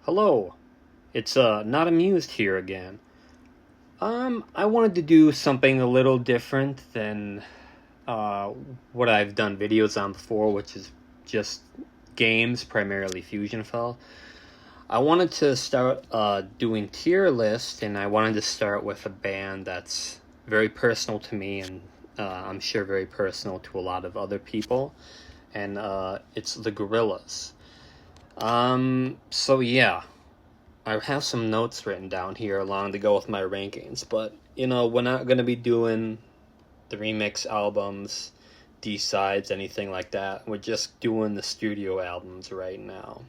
Hello, it's Not Amused here again. I wanted to do something a little different than uh, what I've done videos on before, which is just games, primarily Fusion Fell. I wanted to start doing tier list, and I wanted to start with a band that's very personal to me, and I'm sure very personal to a lot of other people, and it's the Gorillaz. So yeah, I have some notes written down here along to go with my rankings, but we're not going to be doing the remix albums, D-sides, anything like that. We're just doing the studio albums right now.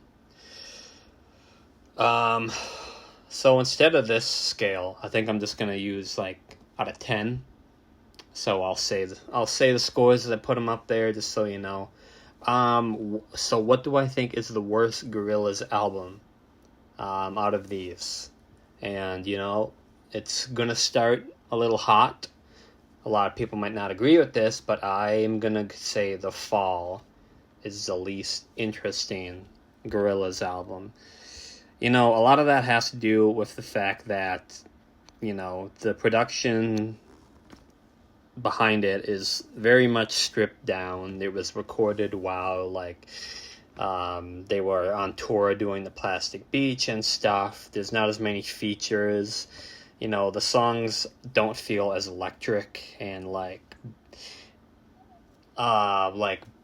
Um, so instead of this scale, I think I'm just going to use like out of 10. So I'll say the scores as I put them up there just so you know. So what do I think is the worst Gorillaz album out of these? And it's gonna start a little hot. A lot of people might not agree with this, but I am gonna say The Fall is the least interesting Gorillaz album. A lot of that has to do with the fact that the production behind it is very much stripped down. It was recorded while they were on tour doing the Plastic Beach and stuff. There's not as many features. The songs don't feel as electric and like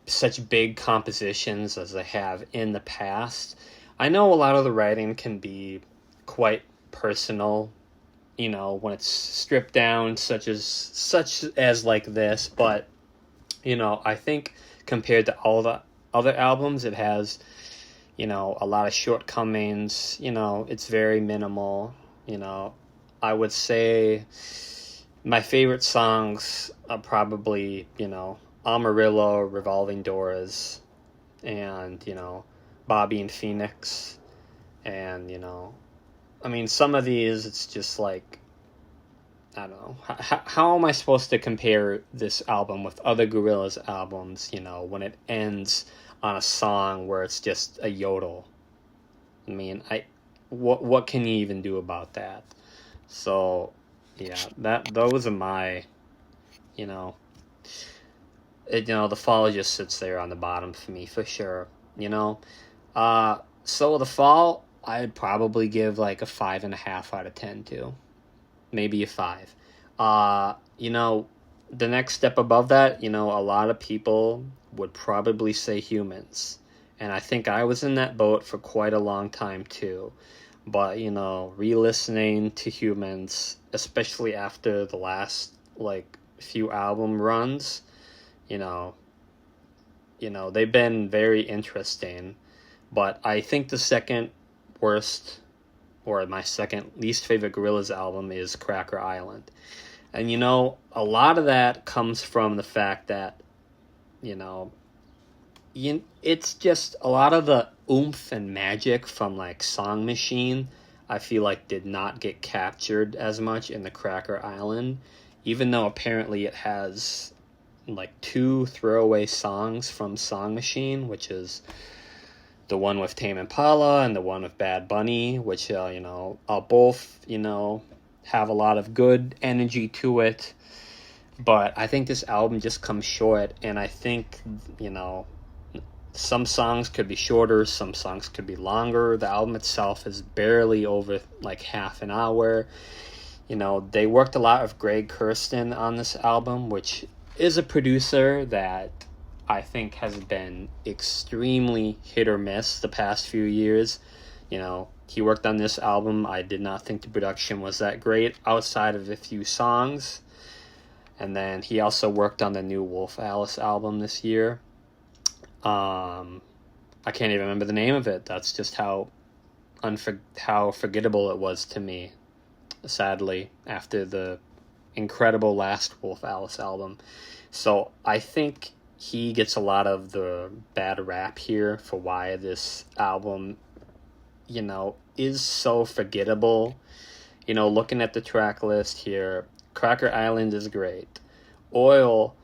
such big compositions as they have in the past. I know a lot of the writing can be quite personal, when it's stripped down such as like this, but I think compared to all the other albums, it has a lot of shortcomings. It's very minimal. I would say my favorite songs are probably Amarillo, Revolving Doors, and Bobby and Phoenix. And I mean, some of these, it's just like, I don't know. How am I supposed to compare this album with other Gorillaz albums, when it ends on a song where it's just a yodel? I mean, what can you even do about that? So, yeah, those are my, you know, The Fall just sits there on the bottom for me, for sure. So The Fall, I'd probably give like a 5.5 out of 10 to. Maybe a 5. The next step above that, a lot of people would probably say Humans. And I think I was in that boat for quite a long time too. But, re-listening to Humans, especially after the last few album runs, you know, they've been very interesting. But I think the second worst, or my second least favorite Gorillaz album, is Cracker Island. And a lot of that comes from the fact that it's just a lot of the oomph and magic from Song Machine, I feel like did not get captured as much in the Cracker Island, even though apparently it has 2 throwaway songs from Song Machine, which is the one with Tame Impala and the one with Bad Bunny, which are both have a lot of good energy to it. But I think this album just comes short, and I think some songs could be shorter, some songs could be longer. The album itself is barely over half an hour. They worked a lot with Greg Kurstin on this album, which is a producer that I think has been extremely hit or miss the past few years. He worked on this album. I did not think the production was that great outside of a few songs. And then he also worked on the new Wolf Alice album this year. I can't even remember the name of it. That's just how forgettable it was to me, sadly, after the incredible last Wolf Alice album. So I think he gets a lot of the bad rap here for why this album, is so forgettable. Looking at the track list here, Cracker Island is great. Oil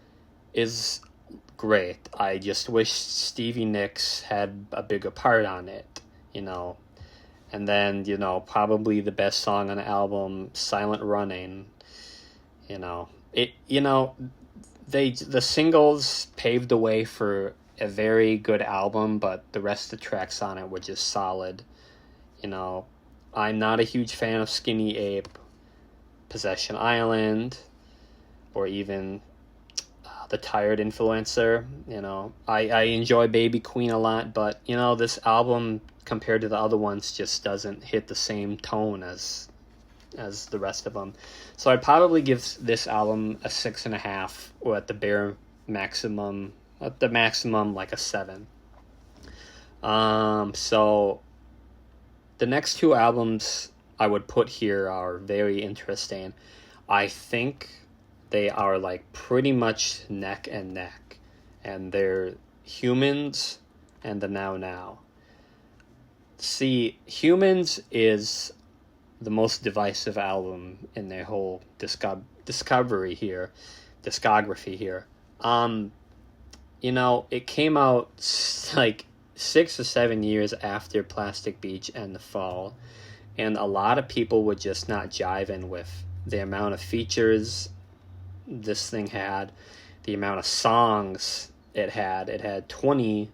is great. I just wish Stevie Nicks had a bigger part on it, And then, probably the best song on the album, Silent Running. The singles paved the way for a very good album, but the rest of the tracks on it were just solid. I'm not a huge fan of Skinny Ape, Possession Island, or even The Tired Influencer. I enjoy Baby Queen a lot, but this album compared to the other ones just doesn't hit the same tone as the rest of them. So I'd probably give this album a 6.5, or at the maximum like a 7. So the next two albums I would put here are very interesting. I think they are like pretty much neck and neck, and they're Humans and the Now Now. See, Humans is the most divisive album in their whole discography here. It came out like 6 or 7 years after Plastic Beach and The Fall, and a lot of people were just not jiving with the amount of features this thing had, the amount of songs it had. It had 20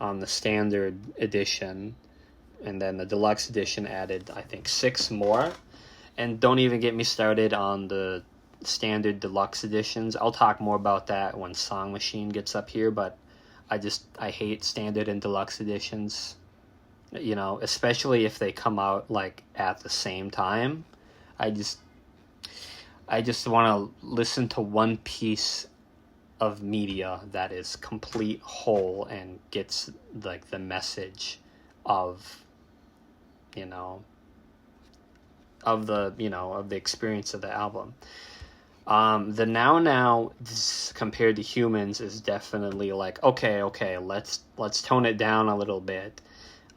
on the standard edition, and then the deluxe edition added, I think, 6 more. And don't even get me started on the standard deluxe editions. I'll talk more about that when Song Machine gets up here, but I hate standard and deluxe editions, especially if they come out like at the same time. I just want to listen to one piece of media that is complete whole and gets like the message of the experience of the album. The Now Now, compared to Humans, is definitely like, okay, let's tone it down a little bit.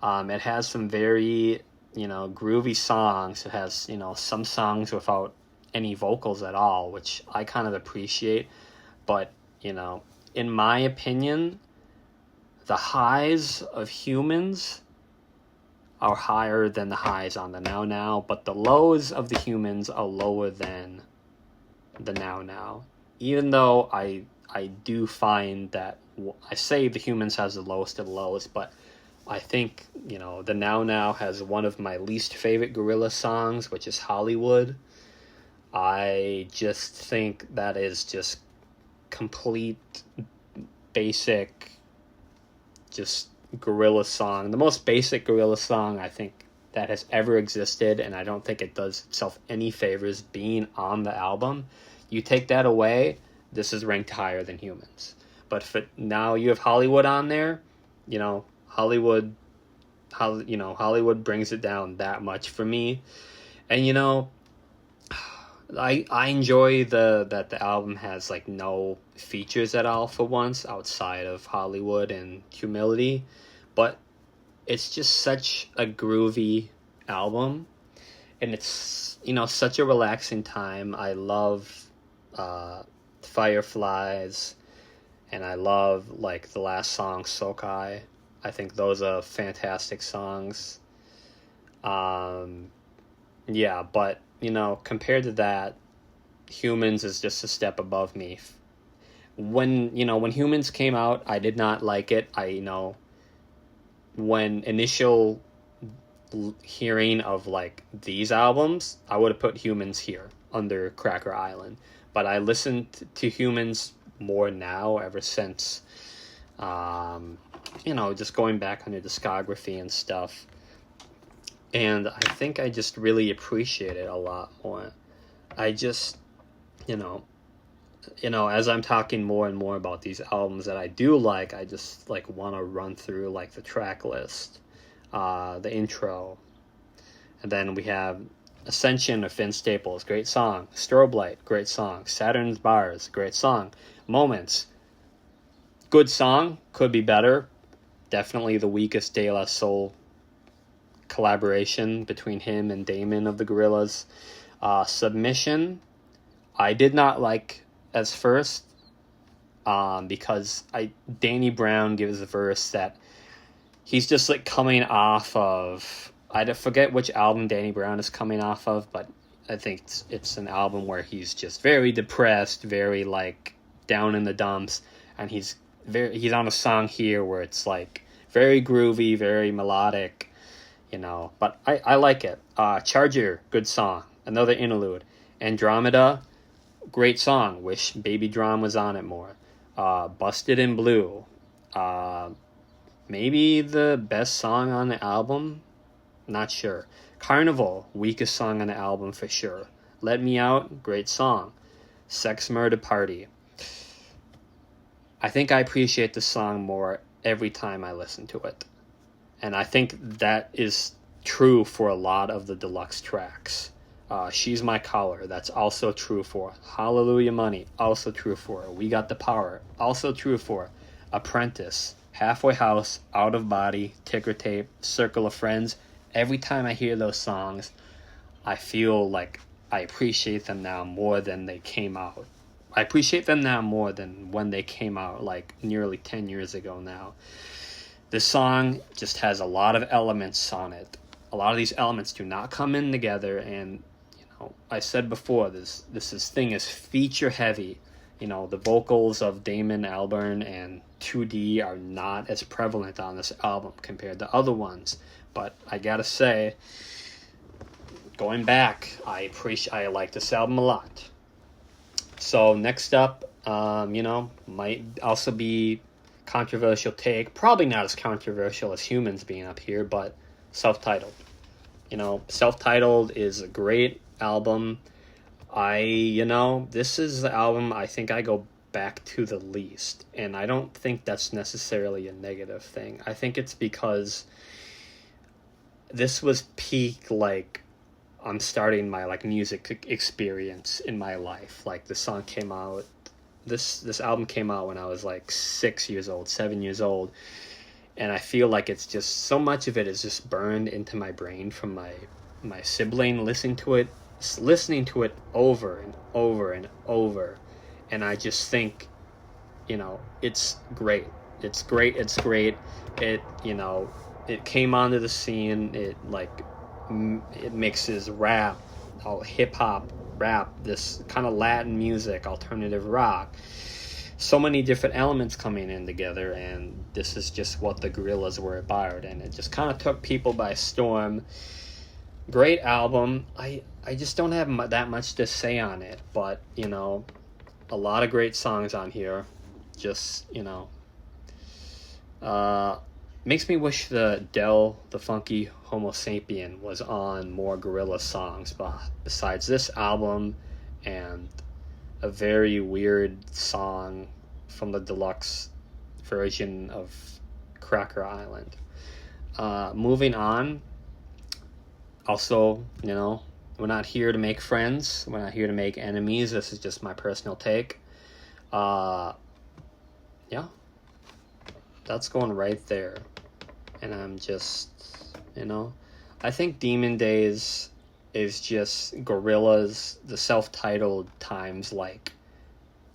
It has some very, groovy songs. It has, some songs without any vocals at all, which I kind of appreciate. But, in my opinion, the highs of Humans are higher than the highs on the Now Now, but the lows of the Humans are lower than the Now Now. Even though I do find that, I say the Humans has the lowest of the lows, but I think, the Now Now has one of my least favorite Gorillaz songs, which is Hollywood. I just think that is just complete, basic, just Gorillaz song. The most basic Gorillaz song I think that has ever existed, and I don't think it does itself any favors being on the album. You take that away, this is ranked higher than Humans. But now you have Hollywood on there, Hollywood brings it down that much for me. And I enjoy that the album has like no features at all for once outside of Hollywood and Humility, but it's just such a groovy album, and it's such a relaxing time. I love Fireflies, and I love like the last song, Sokai. I think those are fantastic songs. Yeah, but compared to that, Humans is just a step above me. When Humans came out, I did not like it. When initial hearing of like these albums, I would have put Humans here under Cracker Island. But I listened to Humans more now ever since, just going back on your discography and stuff. And I think I just really appreciate it a lot more. I just, as I'm talking more and more about these albums that I do like, I just like want to run through like the track list, the intro, and then we have Ascension of Vince Staples, great song. Strobe Light, great song. Saturn's Bars, great song. Moments, good song, could be better. Definitely the weakest De La Soul collaboration between him and Damon of the Gorillaz. Submission, I did not like as first, because Danny Brown gives a verse that he's just like coming off of I forget which album Danny Brown is coming off of, but I think it's an album where he's just very depressed, very like down in the dumps, and he's on a song here where it's like very groovy, very melodic, but I like it. Charger, good song, another interlude. Andromeda, great song, wish Baby Drum was on it more. Busted in Blue, maybe the best song on the album, not sure. Carnival, weakest song on the album for sure. Let Me Out, great song. Sex Murder Party, I think I appreciate the song more every time I listen to it. And I think that is true for a lot of the deluxe tracks. She's My Color, that's also true for. Hallelujah Money, also true for. We Got the Power, also true for. Apprentice, Halfway House, Out of Body, Ticker Tape, Circle of Friends. Every time I hear those songs, I feel like I appreciate them now more than they came out. I appreciate them now more than when they came out, like nearly 10 years ago now. This song just has a lot of elements on it. A lot of these elements do not come in together, and I said before, this thing is feature heavy. The vocals of Damon Albarn and 2D are not as prevalent on this album compared to other ones. But I gotta say, going back, I like this album a lot. So next up, might also be controversial take. Probably not as controversial as Humans being up here, but Self-Titled. Self-Titled is a great album. This is the album I think I go back to the least, and I don't think that's necessarily a negative thing. I think it's because this was peak, like, I'm starting my like music experience in my life. Like the song came out, this album came out when I was like 7 years old, and I feel like it's just so much of it is just burned into my brain from my sibling listening to it over and over and over, and I just think, it's great. It came onto the scene. It mixes rap, all hip-hop, rap, this kind of Latin music, alternative rock. So many different elements coming in together, and this is just what the Gorillaz were about, and it just kind of took people by storm. Great album. I just don't have that much to say on it, but, a lot of great songs on here. Just, makes me wish the Funky Homo Sapien was on more Gorillaz songs, but besides this album and a very weird song from the deluxe version of Cracker Island. Moving on, also, we're not here to make friends, we're not here to make enemies, this is just my personal take. Yeah, that's going right there. And I'm just, I think Demon Days is just Gorillaz, the Self-Titled times like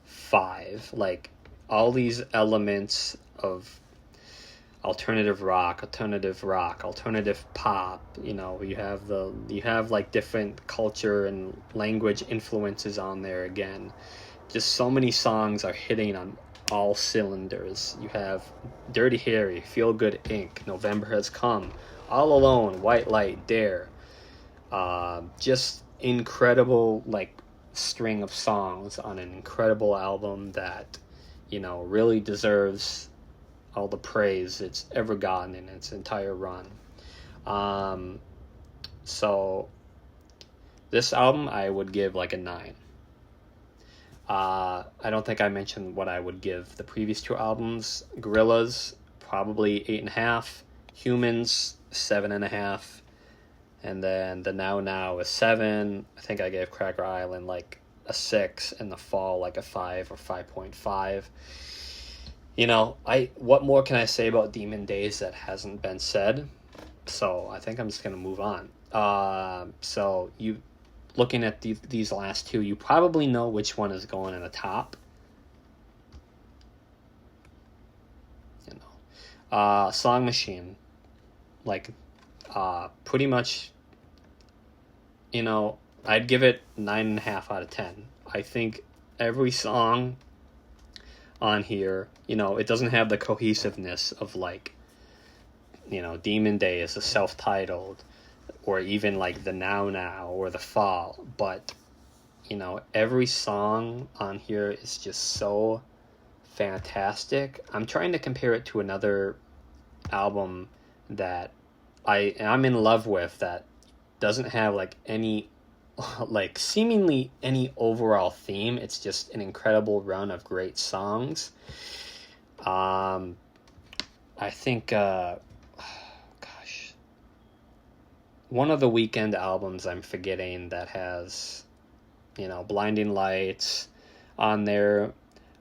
5. Like all these elements of alternative rock, alternative pop, you have like different culture and language influences on there again. Just so many songs are hitting on all cylinders. You have Dirty Harry, Feel Good Inc., November Has Come, All Alone, White Light, Dare. Just incredible like string of songs on an incredible album that really deserves all the praise it's ever gotten in its entire run. So this album I would give like a 9. I don't think I mentioned what I would give the previous 2 albums. Gorillaz, probably 8.5. Humans, 7.5. And then the Now is 7. I think I gave Cracker Island like a 6, and The Fall like a 5 or 5.5. What more can I say about Demon Days that hasn't been said? So I think I'm just going to move on. So you... Looking at these last 2, you probably know which one is going in the top. Song Machine. Like, Pretty much, I'd give it 9.5 out of 10. I think every song on here, it doesn't have the cohesiveness of like, Demon Days, the self-titled, or even like the Now or the Fall, but every song on here is just so fantastic. I'm trying to compare it to another album that I'm in love with that doesn't have like any like seemingly any overall theme. It's just an incredible run of great songs. I think one of the Weeknd albums I'm forgetting that has Blinding Lights on there.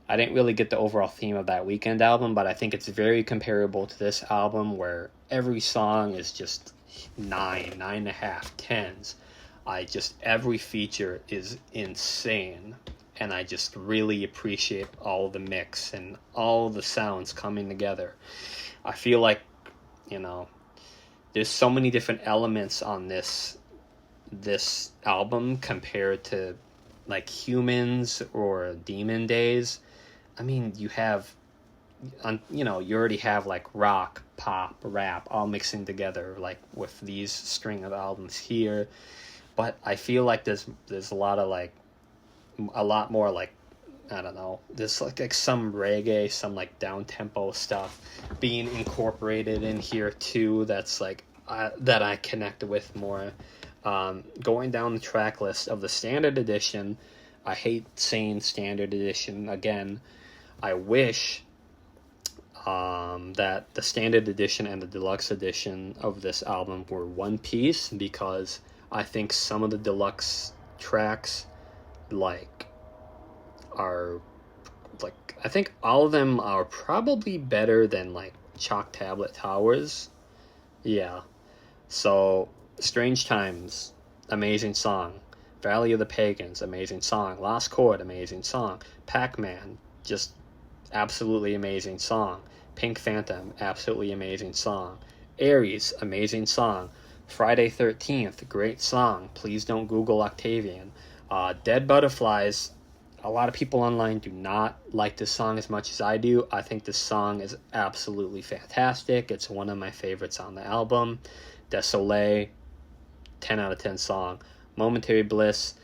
I didn't really get the overall theme of that Weeknd album, but I think it's very comparable to this album where every song is just 9.5, 10s. Every feature is insane, and I just really appreciate all the mix and all the sounds coming together. I feel like, there's so many different elements on this album compared to like Humans or Demon Days. I mean, you already have like rock, pop, rap all mixing together like with these string of albums here. But I feel like there's a lot more like, I don't know, there's like some reggae, some like down tempo stuff being incorporated in here too. That's like that I connect with more. Going down the track list of the standard edition, I hate saying standard edition again. I wish that the standard edition and the deluxe edition of this album were one piece, because I think some of the deluxe tracks are I think all of them are probably better than like Chalk Tablet Towers. Yeah. So Strange Times, amazing song. Valley of the Pagans, amazing song. Lost Chord, amazing song. Pac-Man, just absolutely amazing song. Pink Phantom, absolutely amazing song. Aries, amazing song. Friday 13th, great song. Please don't Google Octavian. Dead Butterflies, a lot of people online do not like this song as much as I do. I think this song is absolutely fantastic. It's one of my favorites on the album. Désolé, 10 out of 10 song. Momentary Bliss,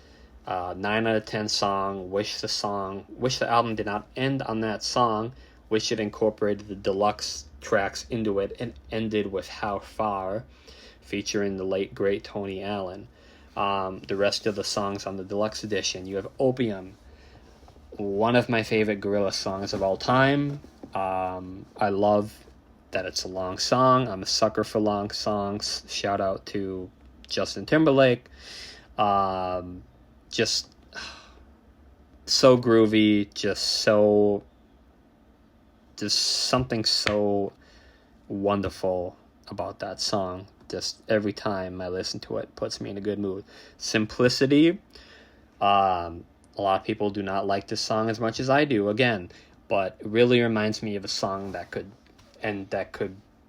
9 out of 10 song. Wish the album did not end on that song. Wish it incorporated the deluxe tracks into it and ended with How Far, featuring the late great Tony Allen. The rest of the songs on the deluxe edition, you have Opium, one of my favorite Gorillaz songs of all time. I love that it's a long song. I'm a sucker for long songs. Shout out to Justin Timberlake. Just so groovy, just something so wonderful about that song. Just every time I listen to it, puts me in a good mood. Simplicity. A lot of people do not like this song as much as I do, again, but it really reminds me of a song that could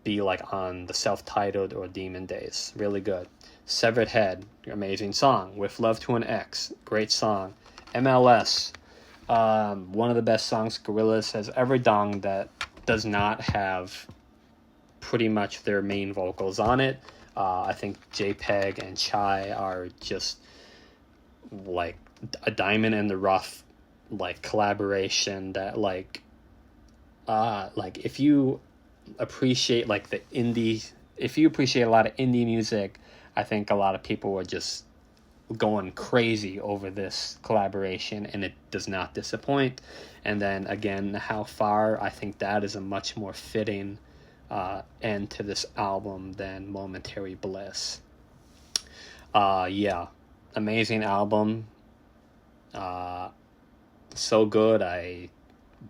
be like on the self-titled or Demon Days. Really good. Severed Head, amazing song. With Love to an X, great song. MLS, one of the best songs Gorillaz has ever done that does not have pretty much their main vocals on it. I think JPEG and Chai are just like a diamond in the rough, like collaboration that like if you appreciate like if you appreciate a lot of indie music, I think a lot of people were just going crazy over this collaboration, and it does not disappoint. And then again, How Far, I think that is a much more fitting end to this album than Momentary Bliss. Amazing album. So good. I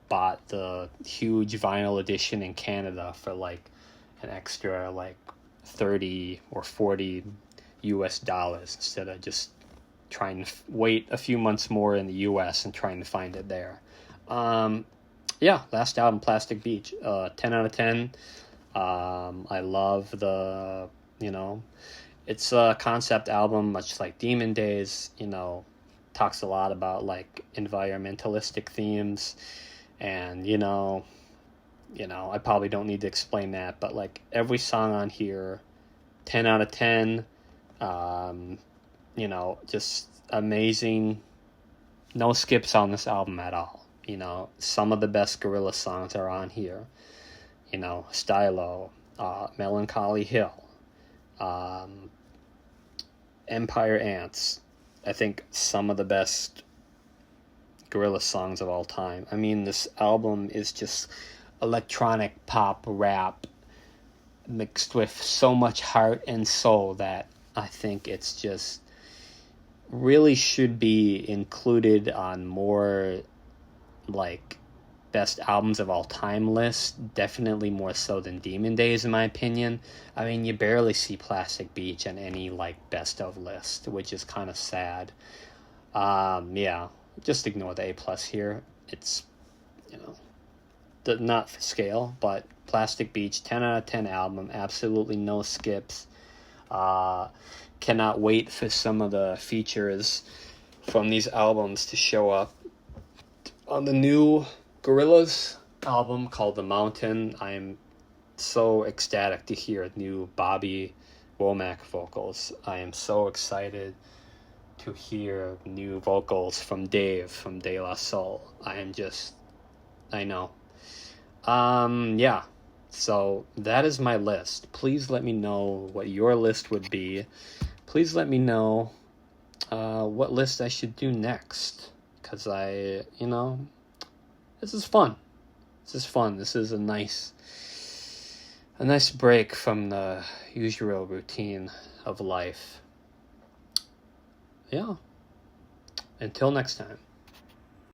bought the huge vinyl edition in Canada for like an extra like 30 or 40 US dollars instead of just trying to wait a few months more in the US and trying to find it there. Last album, Plastic Beach, 10 out of 10. I love the you know. It's a concept album, much like Demon Days, talks a lot about like environmentalistic themes, and I probably don't need to explain that, but like every song on here, 10 out of 10, just amazing. No skips on this album at all. Some of the best Gorillaz songs are on here. Stylo, Melancholy Hill, Empire Ants. I think some of the best Gorillaz songs of all time. I mean, this album is just electronic pop rap mixed with so much heart and soul that I think it's just really should be included on more like best albums of all time list, definitely more so than Demon Days in my opinion. I mean, you barely see Plastic Beach on any like best of list, which is kind of sad. Yeah, just ignore the A+ here. It's not for scale, but Plastic Beach, 10 out of 10 album, absolutely no skips. Cannot wait for some of the features from these albums to show up on the new Gorillaz album called The Mountain. I am so ecstatic to hear new Bobby Womack vocals. I am so excited to hear new vocals from Dave from De La Soul. I know. Yeah. So that is my list. Please let me know what your list would be. Please let me know what list I should do next. Because this is fun. This is a nice break from the usual routine of life. Yeah. Until next time.